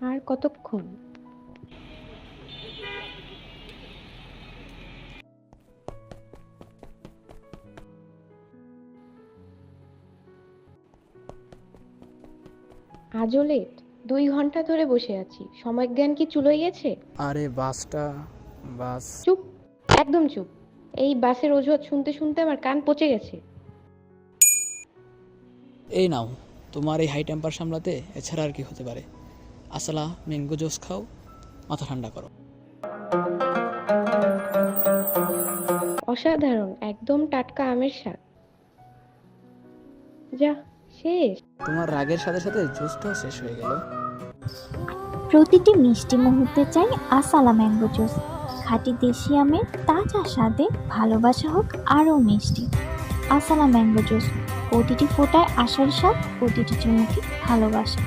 আর কতক্ষণ? আজও লেট? 2 ঘন্টা ধরে বসে আছি, সময় জ্ঞান কি চুলোয় গেছে? আরে বাস। চুপ, একদম চুপ। এই বাসের অজুহাত শুনতে শুনতে আমার কান পচে গেছে। এই নাও, তোমার এই হাই টেম্পার সামলাতে এছাড়া আর কি হতে পারে। আসলা ম্যাঙ্গো জুস খাও, মাথা ঠান্ডা করো। অসাধারণ, একদম টাটকা আমের স্বাদ। যা, শেষ। তোমার রাগের সাথে সাথে জুসটাও শেষ হয়ে গেল। প্রতিটি মিষ্টি মুহূর্তে চাই আসালা ম্যাঙ্গো জুস। খাঁটি দেশি আমের তাজা স্বাদে ভালোবাসা হোক আরও মিষ্টি। আসালা ম্যাঙ্গো জুস, প্রতিটি ফোটায় আসার স্বাদ, প্রতিটি চুমুকে ভালোবাসা।